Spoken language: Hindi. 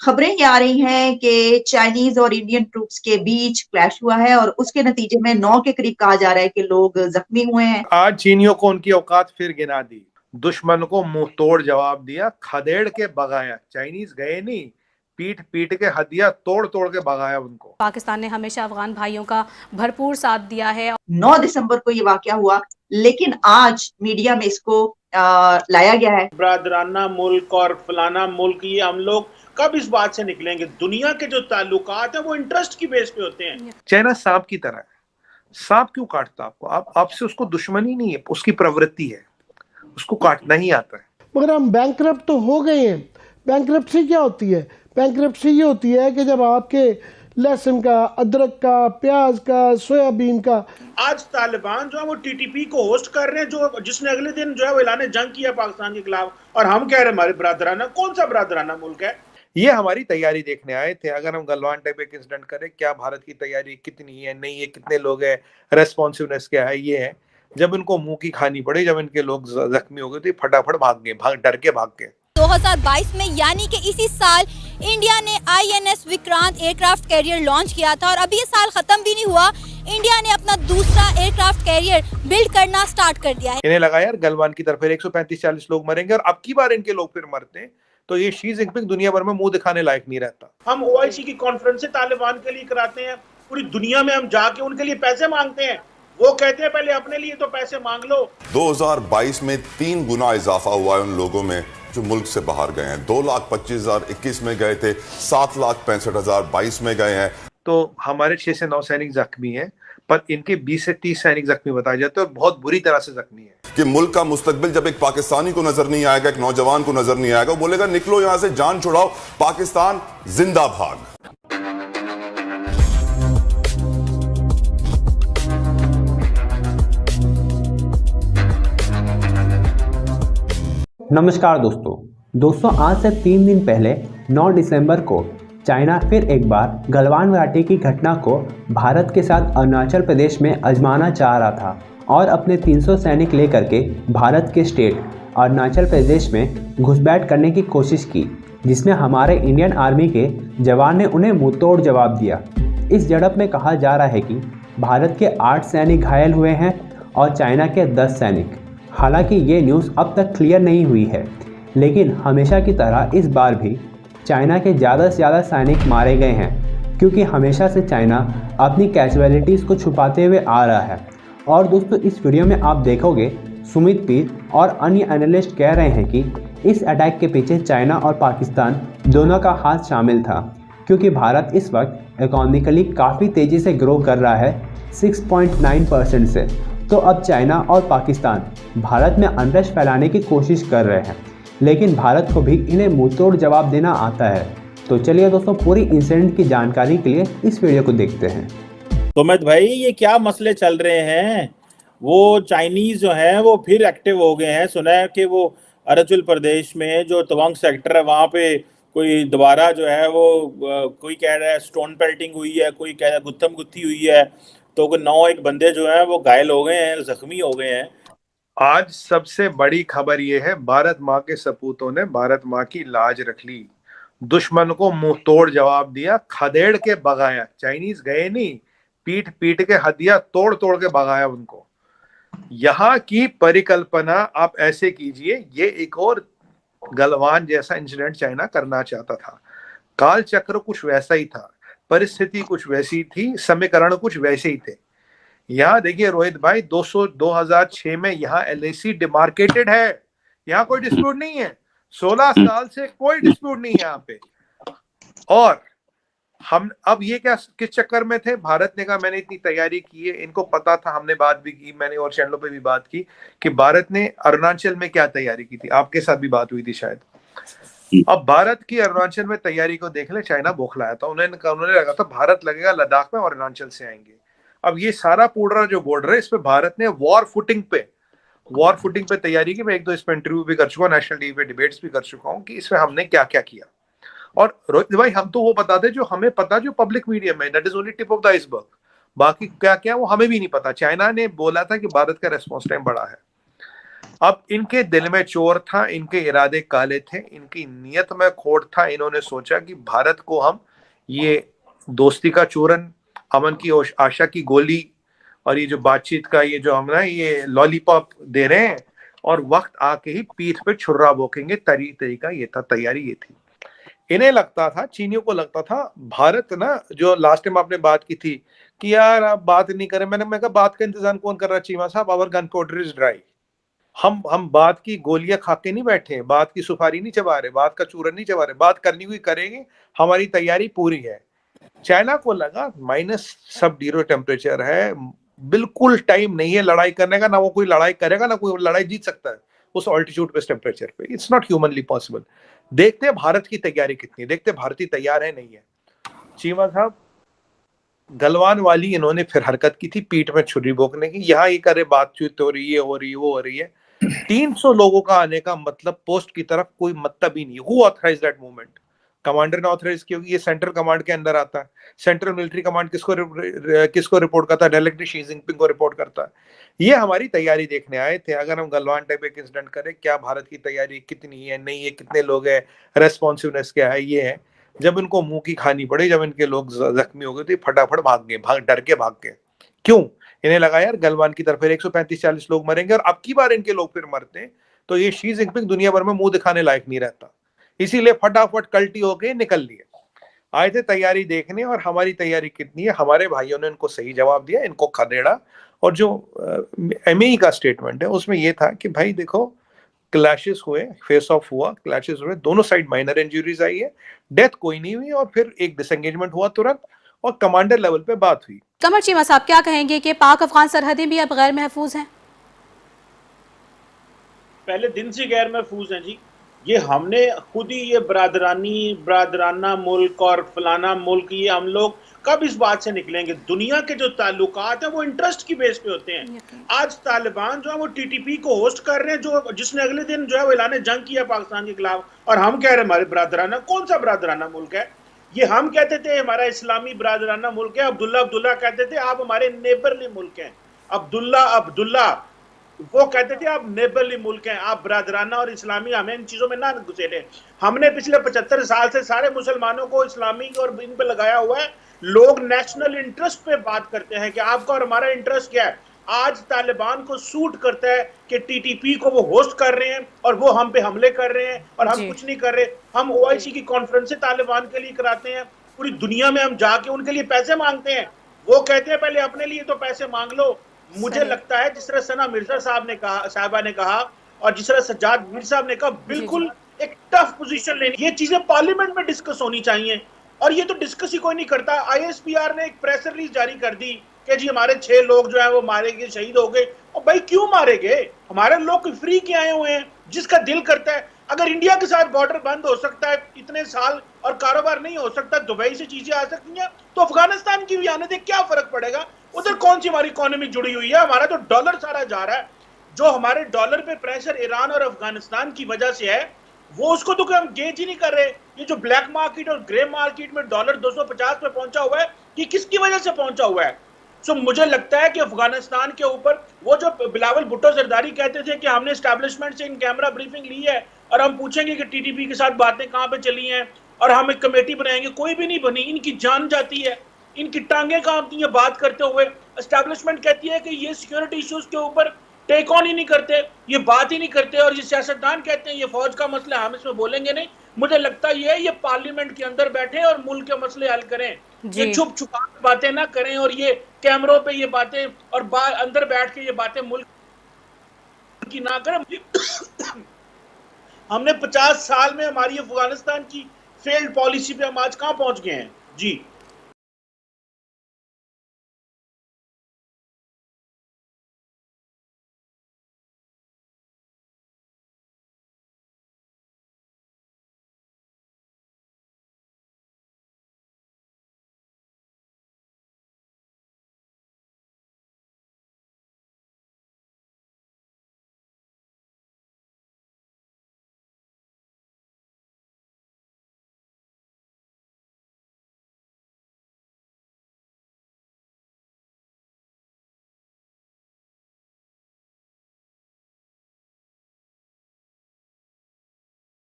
खबरें ये आ रही हैं कि चाइनीज और इंडियन ट्रूप्स के बीच क्लैश हुआ है और उसके नतीजे में 9 के करीब कहा जा रहा है कि लोग जख्मी हुए हैं। आज चीनियों को उनकी औकात फिर गिना दी, दुश्मन को मुंह तोड़ जवाब दिया, खदेड़ के भगाया। चाइनीज गए नहीं, पीट पीट के हदिया तोड़ तोड़ के भगाया उनको। पाकिस्तान ने हमेशा अफगान भाइयों का भरपूर साथ दिया है। 9 दिसंबर को ये वाकया हुआ, लेकिन आज मीडिया में इसको लाया गया है। बरादराना मुल्क और फलाना मुल्क, ये हम लोग कब इस बात से निकलेंगे? दुनिया के जो ताल्लुकात हैं वो इंटरेस्ट की बेस पे होते हैं। चाइना सांप की तरह है। सांप क्यों काटता आपको? आपसे उसको दुश्मनी नहीं है, उसकी प्रवृत्ति है, उसको काटना ही आता है। मगर हम बैंकरप्ट तो हो गए हैं। बैंकरप्सी क्या होती है? बैंकरप्सी ये होती है कि जब आपके लहसुन का, अदरक का, प्याज का, सोयाबीन का। आज तालिबान जो है वो टीटीपी को होस्ट कर रहे हैं, जो जिसने अगले दिन जो है वो ऐलान जंग किया पाकिस्तान के खिलाफ, और हम कह रहे हैं हमारे बरादराना। कौन सा बरादराना मुल्क है? ये हमारी तैयारी देखने आए थे। अगर हम गलवान टाइप एक इंसिडेंट करें, क्या भारत की तैयारी कितनी है, नहीं है, कितने लोग हैं, रेस्पॉन्सिवनेस क्या है, ये है। जब इनको मुंह की खानी पड़ी, जब इनके लोग जख्मी हो गए तो फटाफट भाग गए, डर के भाग गए। 2022 में यानी कि इसी साल इंडिया ने INS Vikrant aircraft carrier launch किया था और अभी ये साल खत्म भी नहीं हुआ, इंडिया ने अपना दूसरा एयरक्राफ्ट कैरियर बिल्ड करना स्टार्ट कर दिया है। इन्हें लगा यार गलवान की तरफ 135-40 लोग मरेंगे और अब की बार इनके लोग फिर मरते हैं, तो ये शी जिनपिंग दुनिया भर में मुंह दिखाने लायक नहीं रहता। हम ओआईसी की कॉन्फ्रेंस तालिबान के लिए कराते हैं, पूरी दुनिया में हम जाके उनके लिए पैसे मांगते हैं। वो कहते हैं पहले अपने लिए तो पैसे मांग लो। 2022 में 3 गुना इजाफा हुआ है उन लोगों में जो मुल्क से बाहर गए हैं। 2,25,000 21 में गए थे, 7,65,000 22 में गए हैं। तो हमारे 6 से 9 सैनिक जख्मी हैं, पर इनके 20 से 30 सैनिक जख्मी बताए जाते हैं और बहुत बुरी तरह से जख्मी है। कि मुल्क का मुस्तकबिल जब एक पाकिस्तानी को नजर नहीं आएगा, एक नौजवान को नजर नहीं आएगा, वो बोलेगा निकलो यहां से, जान छुड़ाओ, पाकिस्तान जिंदाबाद। नमस्कार दोस्तों आज से 3 दिन पहले 9 दिसंबर को चाइना फिर एक बार गलवान घाटी की घटना को भारत के साथ अरुणाचल प्रदेश में आजमाना चाह रहा था और अपने 300 सैनिक लेकर के भारत के स्टेट अरुणाचल प्रदेश में घुसपैठ करने की कोशिश की, जिसमें हमारे इंडियन आर्मी के जवान ने उन्हें मुंहतोड़ जवाब दिया। इस झड़प में कहा जा रहा है कि भारत के 8 सैनिक घायल हुए हैं और चाइना के 10 सैनिक। हालांकि ये न्यूज़ अब तक क्लियर नहीं हुई है, लेकिन हमेशा की तरह इस बार भी चाइना के ज़्यादा से ज़्यादा सैनिक मारे गए हैं, क्योंकि हमेशा से चाइना अपनी कैजुअलिटीज़ को छुपाते हुए आ रहा है। और दोस्तों इस वीडियो में आप देखोगे सुमित पीर और अन्य एनालिस्ट कह रहे हैं कि इस अटैक के पीछे चाइना और पाकिस्तान दोनों का हाथ शामिल था, क्योंकि भारत इस वक्त इकोनॉमिकली काफ़ी तेज़ी से ग्रो कर रहा है 6.9% से। तो अब चाइना और पाकिस्तान भारत में अनरेस्ट फैलाने की कोशिश कर रहे हैं, लेकिन भारत को भी इन्हें मुंहतोड़ जवाब देना आता है। तो चलिए दोस्तों पूरी इंसिडेंट की जानकारी के लिए इस वीडियो को देखते हैं। सुमित भाई, ये क्या मसले चल रहे हैं? वो चाइनीज जो हैं वो फिर एक्टिव हो गए हैं। सुना है कि वो अरुणाचल प्रदेश में जो तवांग सेक्टर है वहाँ पे कोई दोबारा जो है वो कोई कह रहा है स्टोन पेल्टिंग हुई है, कोई कह रहा है गुत्थम गुत्थी हुई है, तो 9 बंदे जो हैं वो घायल हो गए हैं, जख्मी हो गए हैं। आज सबसे बड़ी खबर ये है, भारत माँ के सपूतों ने भारत माँ की लाज रख ली, दुश्मन को मुंह तोड़ जवाब दिया, खदेड़ के भगाया। चाइनीज गए नहीं, पीट पीट के हदिया तोड़ तोड़ के भगाया उनको। यहाँ की परिकल्पना आप ऐसे कीजिए, ये एक और गलवान जैसा इंसिडेंट चाइना करना चाहता था। काल चक्र कुछ वैसा ही था, परिस्थिति कुछ वैसी थी, समीकरण कुछ वैसे ही थे। यहाँ देखिए रोहित भाई, 2006 में यहाँ LAC डिमार्केटेड है, यहाँ कोई डिस्प्यूट नहीं है। 16 साल से कोई डिस्प्यूट नहीं है यहाँ पे। और हम अब ये क्या किस चक्कर में थे? भारत ने कहा मैंने इतनी तैयारी की है, इनको पता था, हमने बात भी की, मैंने और चैनलों पे भी बात की कि भारत ने अरुणाचल में क्या तैयारी की थी। आपके साथ भी बात हुई थी शायद। अब भारत की अरुणाचल में तैयारी को देख ले, चाइना बौखलाया था। उन्होंने लगा था भारत लगेगा लद्दाख में और अरुणाचल से आएंगे। अब ये सारा पूरा जो बॉर्डर है, इस पे भारत ने वॉर फुटिंग पे तैयारी की। मैं 1-2 इस पे इंटरव्यू भी कर चुका हूँ, नेशनल टीवी पे डिबेट्स भी कर चुका हूँ कि इसमें हमने क्या क्या किया। और रोहित भाई, हम तो वो बताते जो हमें पता, जो पब्लिक मीडिया में, that is only tip of the iceberg. बाकी क्या क्या वो हमें भी नहीं पता। चाइना ने बोला था कि भारत का रेस्पॉन्स टाइम बड़ा है। अब इनके दिल में चोर था, इनके इरादे काले थे, इनकी नीयत में खोट था। इन्होंने सोचा कि भारत को हम ये दोस्ती का चूरन, अमन की आशा की गोली और ये जो बातचीत का ये जो हम ना ये लॉलीपॉप दे रहे हैं और वक्त आके ही पीठ पे छुर्रा भोंकेंगे, तरीका ये था, तैयारी ये थी। इन्हें लगता था, चीनियों को लगता था भारत ना, जो लास्ट टाइम आपने बात की थी कि यार आप बात नहीं करें, मैं कहा बात का इंतजाम कौन कर रहा है चीमा साहब, our gunpowder is dry. हम बात की गोलियां खा के नहीं बैठे, बात की सुपारी नहीं चबा रहे, बात का चूरन नहीं चबा रहे, बात करनी हुई करेंगे, हमारी तैयारी पूरी है। चाइना को लगा माइनस सब जीरो टेम्परेचर है, बिल्कुल टाइम नहीं है लड़ाई करने का, ना वो कोई लड़ाई करेगा, ना कोई लड़ाई जीत सकता है उस ऑल्टीट्यूड पे, टेम्परेचर पे। It's not humanly possible. देखते हैं भारत की तैयारी कितनी, देखते भारतीय तैयार है नहीं है। चीमा साहब, गलवान वाली इन्होंने फिर हरकत की थी, पीठ में छुरी भोंकने की। यहाँ ये करे बातचीत हो रही है, हो रही है, वो हो रही है। 300 लोगों का आने का मतलब पोस्ट की तरफ कोई मतलब ही नहीं। Who authorise that movement? Commander ने ऑथराइज किया, ये सेंट्रल कमांड के अंदर आता है। सेंट्रल मिलिट्री कमांड किसको रिपोर्ट करता है? डायरेक्टली शी जिनपिंग को रिपोर्ट करता है। ये हमारी तैयारी देखने आए थे। अगर हम गलवान टाइप एक इंसिडेंट करें, क्या भारत की तैयारी कितनी है, नहीं है, कितने लोग हैं, रेस्पॉन्सिवनेस क्या है, ये है। जब इनको मुंह की खानी पड़ी, जब इनके लोग जख्मी हो गए तो फटाफट भाग गए, डर के भाग गए। क्यों? इन्हें लगा यार गलवान की तरफ 135-40 लोग मरेंगे और अब की बार इनके लोग फिर मरते हैं तो ये शी जिनपिंग दुनिया भर में मुंह दिखाने लायक नहीं रहता। इसीलिए फटाफट कल्टी होके निकल लिए। आए थे तैयारी देखने, और हमारी तैयारी कितनी है, हमारे भाइयों ने इनको सही जवाब दिया, इनको खदेड़ा। और जो एमई का स्टेटमेंट है उसमें यह था कि भाई देखो, क्लैशेस हुए, फेस ऑफ हुआ, क्लैशेस हुए, दोनों साइड माइनर इंजरीज आई है, डेथ कोई नहीं हुई, और फिर एक डिसएंगेजमेंट हुआ तुरंत और कमांडर लेवल पे बात हुई। कमर चीमा साहब, क्या कहेंगे कि पाक अफगान सरहदें भी अब गैर महफूज हैं? पहले दिन से गैर महफूज हैं जी। ये हमने खुद ही ये बरादराना मुल्क और फलाना मुल्क, ये हम लोग कब इस बात से निकलेंगे? दुनिया के जो ताल्लुकात हैं वो इंटरेस्ट की बेस पे होते हैं। आज तालिबान जो है वो टीटीपी को होस्ट कर रहे हैं, जो जिसने अगले दिन जो है वो ऐलान जंग किया पाकिस्तान के खिलाफ, और हम कह रहे हैं हमारे बरादराना। कौन सा बरादराना मुल्क है ये? हम कहते थे हमारा इस्लामी बरादराना मुल्क है। अब्दुल्ला कहते थे आप हमारे नेबरली मुल्क हैं। अब्दुल्ला वो कहते थे आप नेबरली मुल्क हैं, आप बरादराना और इस्लामी, हमें इन चीजों में ना घुसेड़े। हमने पिछले 75 साल से सारे मुसलमानों को इस्लामी और इन पे लगाया हुआ है। लोग नेशनल इंटरेस्ट पे बात करते हैं कि आपका और हमारा इंटरेस्ट क्या है। आज तालिबान को सूट करता है कि टीटीपी को वो होस्ट कर रहे हैं और वो हम पे हमले कर रहे हैं और हम कुछ नहीं कर रहे। हम ओआईसी की कॉन्फ्रेंस तालिबान के लिए कराते हैं, पूरी दुनिया में हम जाके उनके लिए पैसे मांगते हैं। वो कहते हैं पहले अपने लिए तो पैसे मांग लो। मुझे लगता है जिस तरह सना मिर्जा साहबा ने कहा और जिस तरह सज्जाद मीर साहब ने कहा, बिल्कुल एक टफ पोजीशन लेनी। ये चीजें पार्लियामेंट में डिस्कस होनी चाहिए, और ये तो डिस्कस ही कोई नहीं करता। आईएसपीआर ने एक प्रेस रिलीज जारी कर दी कि जी हमारे 6 लोग जो है वो मारे गए, शहीद हो गए। और भाई क्यों मारे गए? हमारे लोग फ्री के आए हुए हैं, जिसका दिल करता है। अगर इंडिया के साथ बॉर्डर बंद हो सकता है इतने साल और कारोबार नहीं हो सकता, दुबई से चीजें आ सकती हैं, तो अफगानिस्तान की भी आने से क्या फर्क पड़ेगा? उधर कौन सी हमारी इकोनॉमी जुड़ी हुई है? हमारा तो डॉलर सारा जा रहा है। जो हमारे डॉलर पे प्रेशर ईरान और अफगानिस्तान की वजह से है, वो उसको तो हम गेज ही नहीं कर रहे। ये जो ब्लैक मार्केट और ग्रे मार्केट में डॉलर 250 पे पहुंचा हुआ है, ये किसकी वजह से पहुंचा हुआ है? सो मुझे लगता है कि अफगानिस्तान के ऊपर वो जो बिलावल भुट्टो जरदारी कहते थे कि हमने एस्टैब्लिशमेंट से इन कैमरा ब्रीफिंग ली है और हम पूछेंगे कि टीटीपी के साथ बातें कहां पे चली हैं और हम एक कमेटी बनाएंगे, कोई भी नहीं बनी। इनकी जान जाती है, इनकी टांगे कांपती हैं बात करते हुए। एस्टैब्लिशमेंट कहती है कि ये सिक्योरिटी इश्यूज के ऊपर टेक ऑन ही नहीं करते, ये बात ही नहीं करते, और ये सियासतदान कहते हैं ये फौज का मसला, हम इसमें बोलेंगे नहीं। मुझे लगता है ये पार्लियामेंट के अंदर बैठे और मुल्क के मसले हल करें, ये छुप छुपा बातें ना करें, और ये कैमरों पे ये बातें और अंदर बैठ के ये बातें मुल्क की ना करें। हमने 50 साल में हमारी अफगानिस्तान की फेल्ड पॉलिसी पे हम आज कहां पहुंच गए हैं जी।